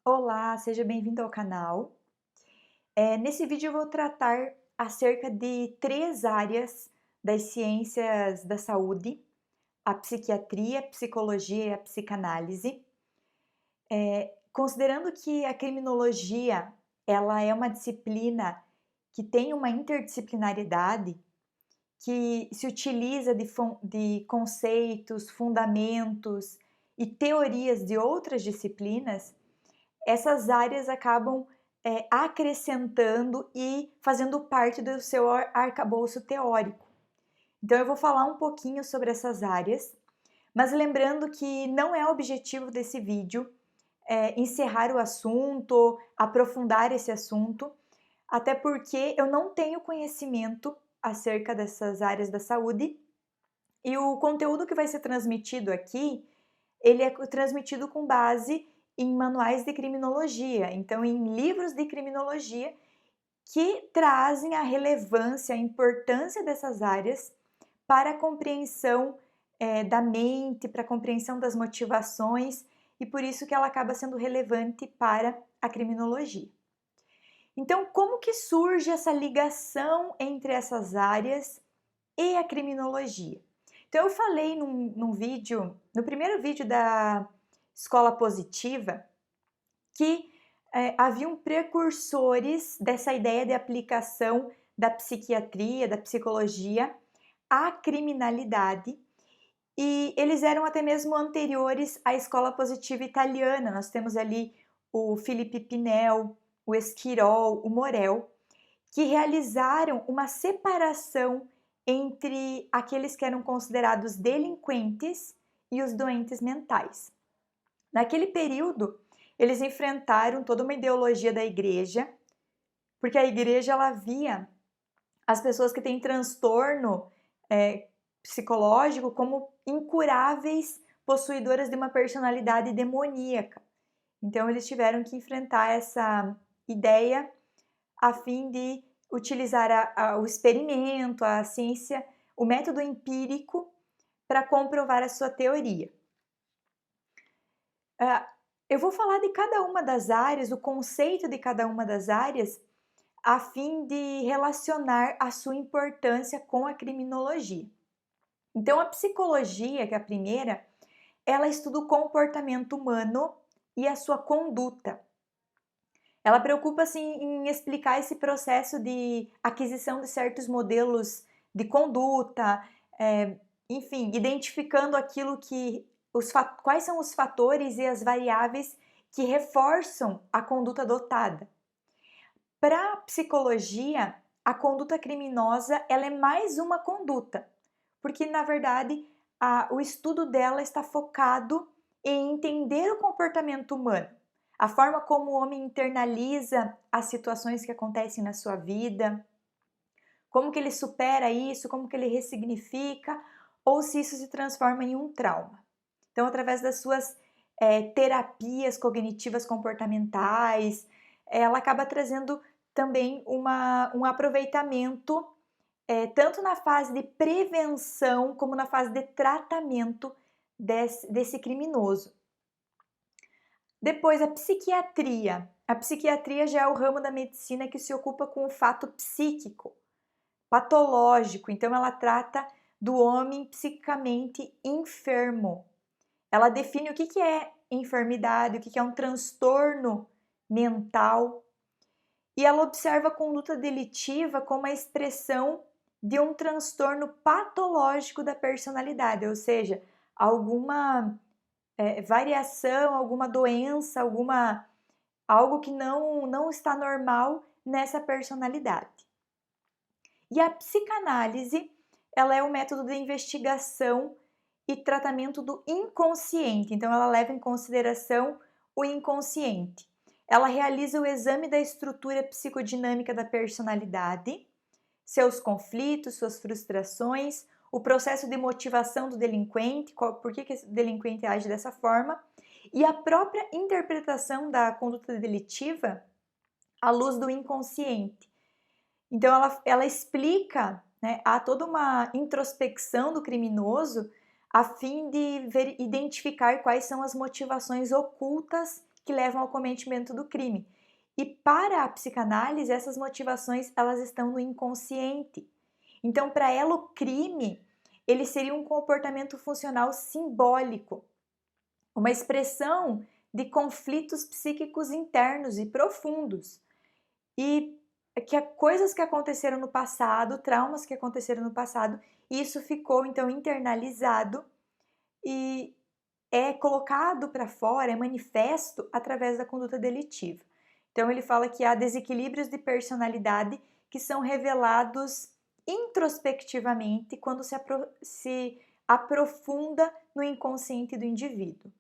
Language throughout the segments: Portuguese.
Olá, seja bem-vindo ao canal. Nesse vídeo eu vou tratar acerca de três áreas das ciências da saúde: a psiquiatria, a psicologia e a psicanálise. Considerando que a criminologia ela é uma disciplina que tem uma interdisciplinaridade, que se utiliza de conceitos, fundamentos e teorias de outras disciplinas, essas áreas acabam acrescentando e fazendo parte do seu arcabouço teórico. Então eu vou falar um pouquinho sobre essas áreas, mas lembrando que não é o objetivo desse vídeo encerrar o assunto, aprofundar esse assunto, até porque eu não tenho conhecimento acerca dessas áreas da saúde e o conteúdo que vai ser transmitido aqui, ele é transmitido com base em manuais de criminologia, então em livros de criminologia que trazem a relevância, a importância dessas áreas para a compreensão da mente, para a compreensão das motivações, e por isso que ela acaba sendo relevante para a criminologia. Então, como que surge essa ligação entre essas áreas e a criminologia? Então, eu falei num vídeo, no primeiro vídeo da Escola Positiva, que haviam precursores dessa ideia de aplicação da psiquiatria, da psicologia à criminalidade, e eles eram até mesmo anteriores à Escola Positiva italiana. Nós temos ali o Filipe Pinel, o Esquirol, o Morel, que realizaram uma separação entre aqueles que eram considerados delinquentes e os doentes mentais. Naquele período, eles enfrentaram toda uma ideologia da igreja, porque a igreja ela via as pessoas que têm transtorno psicológico como incuráveis possuidoras de uma personalidade demoníaca. Então, eles tiveram que enfrentar essa ideia a fim de utilizar o experimento, a ciência, o método empírico para comprovar a sua teoria. Eu vou falar de cada uma das áreas, o conceito de cada uma das áreas, a fim de relacionar a sua importância com a criminologia. Então, a psicologia, que é a primeira, ela estuda o comportamento humano e a sua conduta. Ela preocupa-se em explicar esse processo de aquisição de certos modelos de conduta, enfim, identificando aquilo que quais são os fatores e as variáveis que reforçam a conduta adotada. Para a psicologia, a conduta criminosa ela é mais uma conduta, porque na verdade o estudo dela está focado em entender o comportamento humano, a forma como o homem internaliza as situações que acontecem na sua vida, como que ele supera isso, como que ele ressignifica, ou se isso se transforma em um trauma. Então, através das suas terapias cognitivas comportamentais, ela acaba trazendo também um aproveitamento tanto na fase de prevenção como na fase de tratamento desse criminoso. Depois, a psiquiatria. A psiquiatria já é o ramo da medicina que se ocupa com o fato psíquico, patológico. Então, ela trata do homem psiquicamente enfermo. Ela define o que é enfermidade, o que é um transtorno mental. E ela observa a conduta delitiva como a expressão de um transtorno patológico da personalidade, ou seja, alguma variação, alguma doença, algo que não está normal nessa personalidade. E a psicanálise, ela é um método de investigação e tratamento do inconsciente, então ela leva em consideração o inconsciente. Ela realiza o exame da estrutura psicodinâmica da personalidade, seus conflitos, suas frustrações, o processo de motivação do delinquente, por que esse delinquente age dessa forma, e a própria interpretação da conduta delitiva à luz do inconsciente. Então, ela explica, né, há toda uma introspecção do criminoso a fim de identificar quais são as motivações ocultas que levam ao cometimento do crime. E para a psicanálise, essas motivações elas estão no inconsciente. Então, para ela, o crime ele seria um comportamento funcional simbólico, uma expressão de conflitos psíquicos internos e profundos. E que coisas que aconteceram no passado, traumas que aconteceram no passado, e isso ficou então internalizado e é colocado para fora, é manifesto através da conduta delitiva. Então ele fala que há desequilíbrios de personalidade que são revelados introspectivamente quando se aprofunda no inconsciente do indivíduo.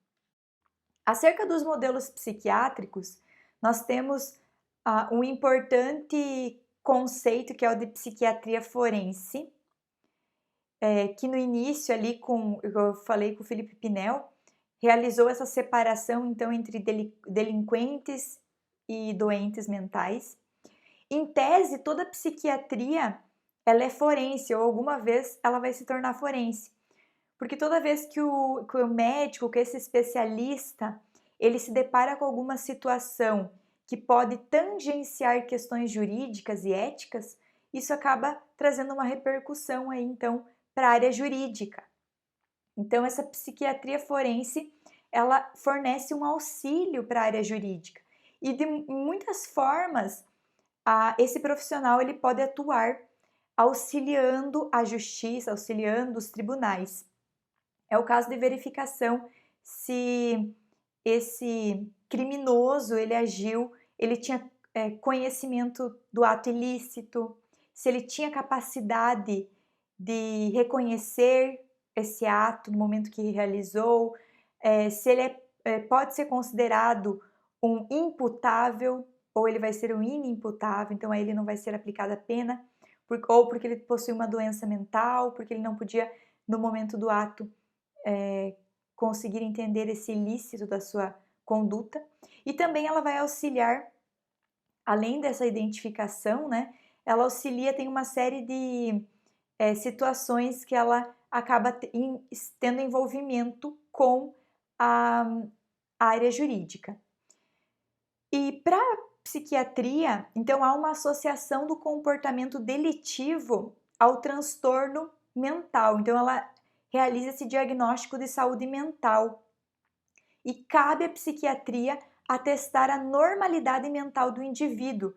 Acerca dos modelos psiquiátricos, nós temos um importante conceito que é o de psiquiatria forense, que no início ali, eu falei com o Felipe Pinel, realizou essa separação então entre delinquentes e doentes mentais. Em tese, toda psiquiatria ela é forense, ou alguma vez ela vai se tornar forense. Porque toda vez que o médico, que esse especialista, ele se depara com alguma situação que pode tangenciar questões jurídicas e éticas, isso acaba trazendo uma repercussão aí, então, para a área jurídica. Então, essa psiquiatria forense, ela fornece um auxílio para a área jurídica. E de muitas formas, esse profissional ele pode atuar auxiliando a justiça, auxiliando os tribunais. É o caso de verificação se esse criminoso ele agiu, ele tinha conhecimento do ato ilícito, se ele tinha capacidade de reconhecer esse ato no momento que realizou, se ele pode ser considerado um imputável ou ele vai ser um inimputável, então a ele não vai ser aplicada a pena, ou porque ele possui uma doença mental, porque ele não podia, no momento do ato, conseguir entender esse ilícito da sua conduta. E também ela vai auxiliar, além dessa identificação, né, ela auxilia, tem uma série de situações que ela acaba tendo envolvimento com a área jurídica. E para a psiquiatria, então há uma associação do comportamento delitivo ao transtorno mental. Então ela realiza esse diagnóstico de saúde mental. E cabe à psiquiatria atestar a normalidade mental do indivíduo.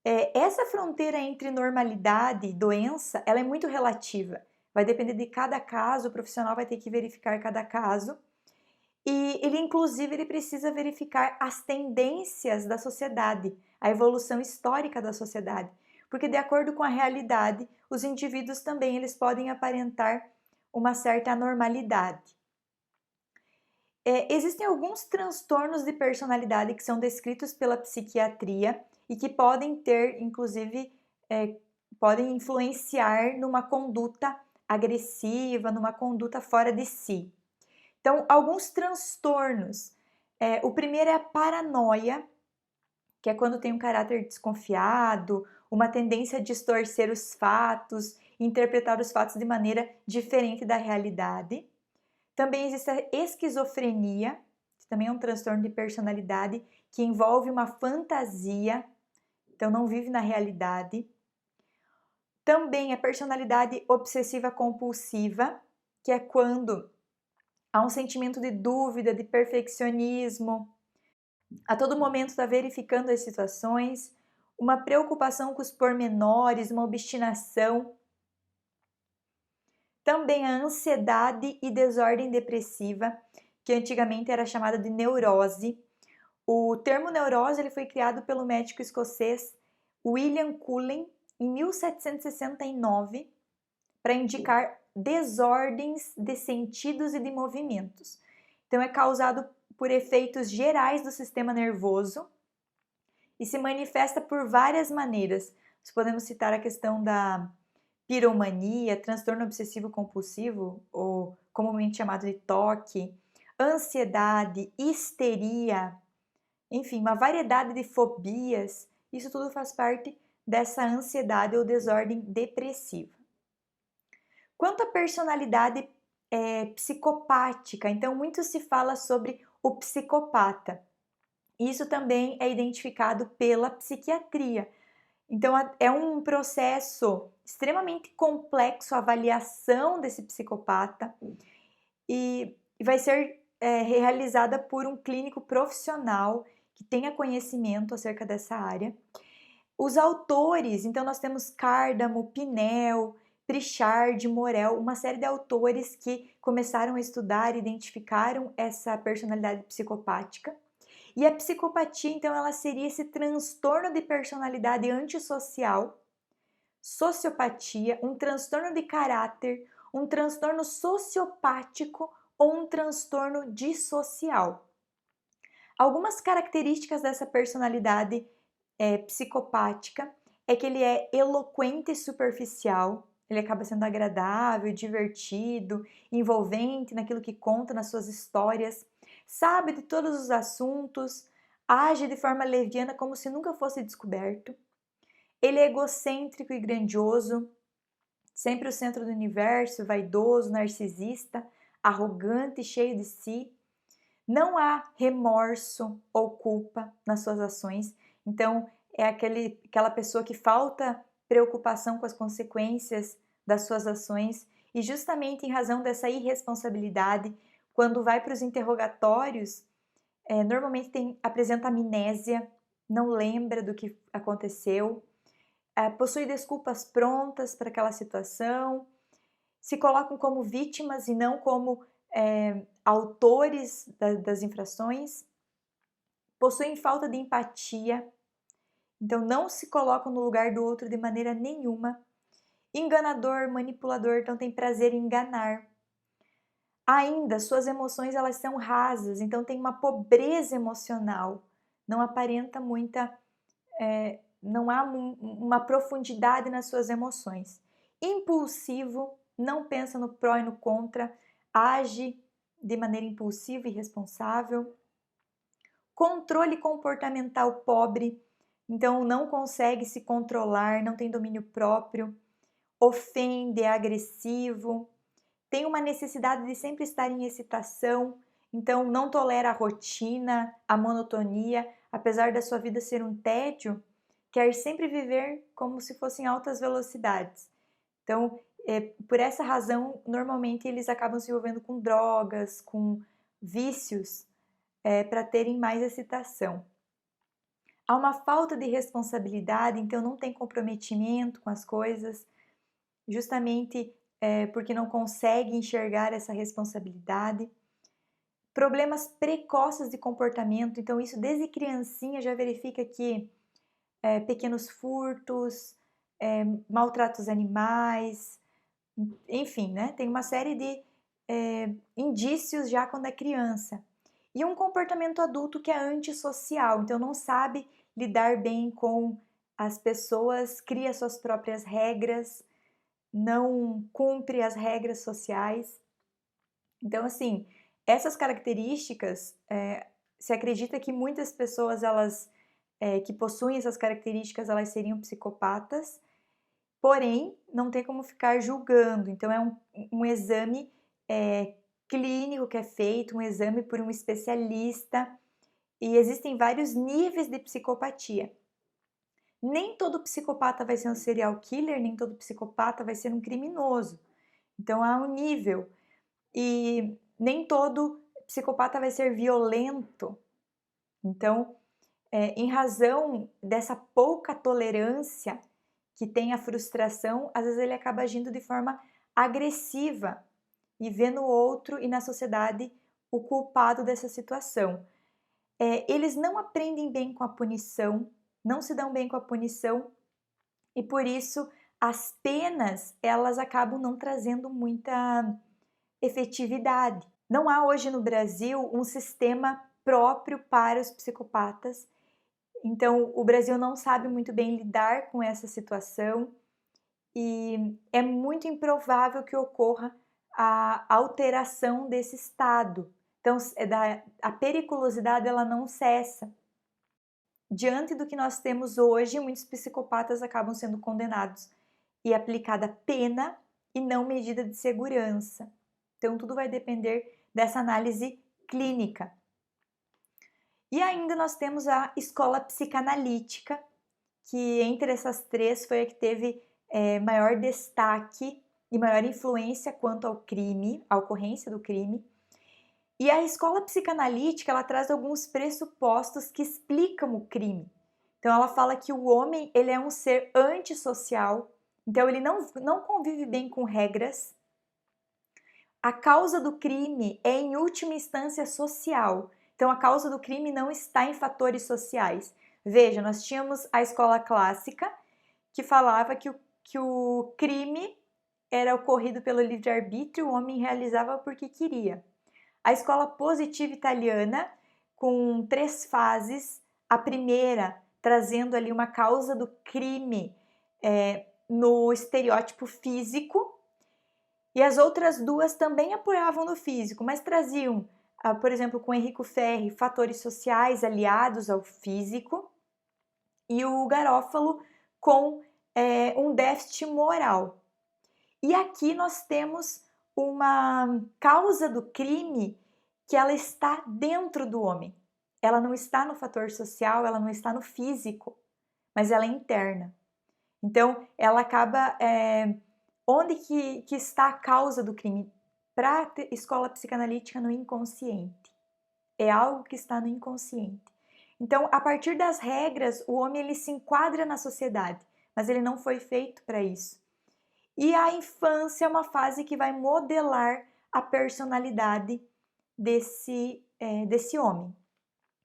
Essa fronteira entre normalidade e doença, ela é muito relativa. Vai depender de cada caso, o profissional vai ter que verificar cada caso. E ele, inclusive, ele precisa verificar as tendências da sociedade, a evolução histórica da sociedade. Porque, de acordo com a realidade, os indivíduos também eles podem aparentar uma certa anormalidade. Existem alguns transtornos de personalidade que são descritos pela psiquiatria e que podem ter, inclusive, podem influenciar numa conduta agressiva, numa conduta fora de si. Então, alguns transtornos. O primeiro é a paranoia, que é quando tem um caráter desconfiado, uma tendência a distorcer os fatos, interpretar os fatos de maneira diferente da realidade. Também existe a esquizofrenia, que também é um transtorno de personalidade que envolve uma fantasia, então não vive na realidade. Também a personalidade obsessiva compulsiva, que é quando há um sentimento de dúvida, de perfeccionismo, a todo momento está verificando as situações, uma preocupação com os pormenores, uma obstinação. Também a ansiedade e desordem depressiva, que antigamente era chamada de neurose. O termo neurose ele foi criado pelo médico escocês William Cullen em 1769 para indicar desordens de sentidos e de movimentos. Então é causado por efeitos gerais do sistema nervoso e se manifesta por várias maneiras. Nós podemos citar a questão da piromania, transtorno obsessivo compulsivo, ou comumente chamado de TOC, ansiedade, histeria, enfim, uma variedade de fobias. Isso tudo faz parte dessa ansiedade ou desordem depressiva. Quanto à personalidade psicopática, então muito se fala sobre o psicopata. Isso também é identificado pela psiquiatria. Então, é um processo extremamente complexo a avaliação desse psicopata e vai ser realizada por um clínico profissional que tenha conhecimento acerca dessa área. Os autores, então nós temos Cardamo, Pinel, Prichard, Morel, uma série de autores que começaram a estudar e identificaram essa personalidade psicopática. E a psicopatia, então, ela seria esse transtorno de personalidade antissocial, sociopatia, um transtorno de caráter, um transtorno sociopático ou um transtorno dissocial. Algumas características dessa personalidade psicopática é que ele é eloquente e superficial, ele acaba sendo agradável, divertido, envolvente naquilo que conta nas suas histórias, sabe de todos os assuntos, age de forma leviana como se nunca fosse descoberto. Ele é egocêntrico e grandioso, sempre o centro do universo, vaidoso, narcisista, arrogante e cheio de si. Não há remorso ou culpa nas suas ações. Então, é aquela pessoa que falta preocupação com as consequências das suas ações e justamente em razão dessa irresponsabilidade, quando vai para os interrogatórios, normalmente apresenta amnésia, não lembra do que aconteceu, possui desculpas prontas para aquela situação, se colocam como vítimas e não como autores das infrações, possuem falta de empatia, então não se colocam no lugar do outro de maneira nenhuma, enganador, manipulador, então tem prazer em enganar. Ainda, suas emoções elas são rasas, então tem uma pobreza emocional, não aparenta não há uma profundidade nas suas emoções. Impulsivo, não pensa no pró e no contra, age de maneira impulsiva e irresponsável. Controle comportamental pobre, então não consegue se controlar, não tem domínio próprio, ofende, é agressivo, tem uma necessidade de sempre estar em excitação, então não tolera a rotina, a monotonia, apesar da sua vida ser um tédio, quer sempre viver como se fossem altas velocidades. Então, por essa razão, normalmente eles acabam se envolvendo com drogas, com vícios, para terem mais excitação. Há uma falta de responsabilidade, então não tem comprometimento com as coisas, justamente porque não consegue enxergar essa responsabilidade. Problemas precoces de comportamento, então isso desde criancinha já verifica que pequenos furtos, maltratos animais, enfim, né? Tem uma série de indícios já quando é criança. E um comportamento adulto que é antissocial, então não sabe lidar bem com as pessoas, cria suas próprias regras, não cumpre as regras sociais. Então, assim, essas características, se acredita que muitas pessoas que possuem essas características, elas seriam psicopatas, porém, não tem como ficar julgando. Então, é um exame clínico que é feito, um exame por um especialista, e existem vários níveis de psicopatia. Nem todo psicopata vai ser um serial killer, nem todo psicopata vai ser um criminoso. Então, há um nível. E nem todo psicopata vai ser violento. Então, em razão dessa pouca tolerância que tem a frustração, às vezes ele acaba agindo de forma agressiva e vê no outro e na sociedade o culpado dessa situação. Eles não aprendem bem com a punição, não se dão bem com a punição e por isso as penas elas acabam não trazendo muita efetividade. Não há hoje no Brasil um sistema próprio para os psicopatas, então o Brasil não sabe muito bem lidar com essa situação e é muito improvável que ocorra a alteração desse estado. Então a periculosidade ela não cessa. Diante do que nós temos hoje, muitos psicopatas acabam sendo condenados e aplicada pena e não medida de segurança. Então, tudo vai depender dessa análise clínica. E ainda nós temos a escola psicanalítica, que entre essas três foi a que teve maior destaque e maior influência quanto ao crime, à ocorrência do crime. E a escola psicanalítica, ela traz alguns pressupostos que explicam o crime. Então ela fala que o homem, ele é um ser antissocial, então ele não convive bem com regras. A causa do crime é em última instância social. Então a causa do crime não está em fatores sociais. Veja, nós tínhamos a escola clássica, que falava que o crime era ocorrido pelo livre-arbítrio, o homem realizava porque queria. A escola positiva italiana, com 3 fases, a primeira trazendo ali uma causa do crime no estereótipo físico, e as outras 2 também apoiavam no físico, mas traziam, por exemplo, com Enrico Ferri, fatores sociais aliados ao físico, e o Garofalo com um déficit moral. E aqui nós temos uma causa do crime que ela está dentro do homem. Ela não está no fator social, ela não está no físico, mas ela é interna. Então, ela acaba... onde que está a causa do crime? Para a escola psicanalítica, no inconsciente. É algo que está no inconsciente. Então, a partir das regras, o homem ele se enquadra na sociedade, mas ele não foi feito para isso. E a infância é uma fase que vai modelar a personalidade desse homem.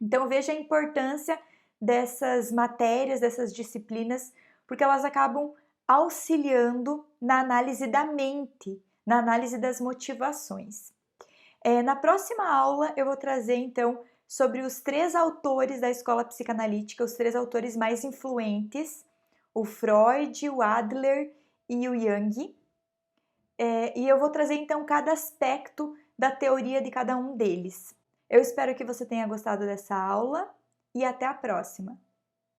Então, veja a importância dessas matérias, dessas disciplinas, porque elas acabam auxiliando na análise da mente, na análise das motivações. Na próxima aula, eu vou trazer, então, sobre os 3 autores da escola psicanalítica, os 3 autores mais influentes, o Freud, o Adler e o Jung. E eu vou trazer, então, cada aspecto da teoria de cada um deles. Eu espero que você tenha gostado dessa aula e até a próxima!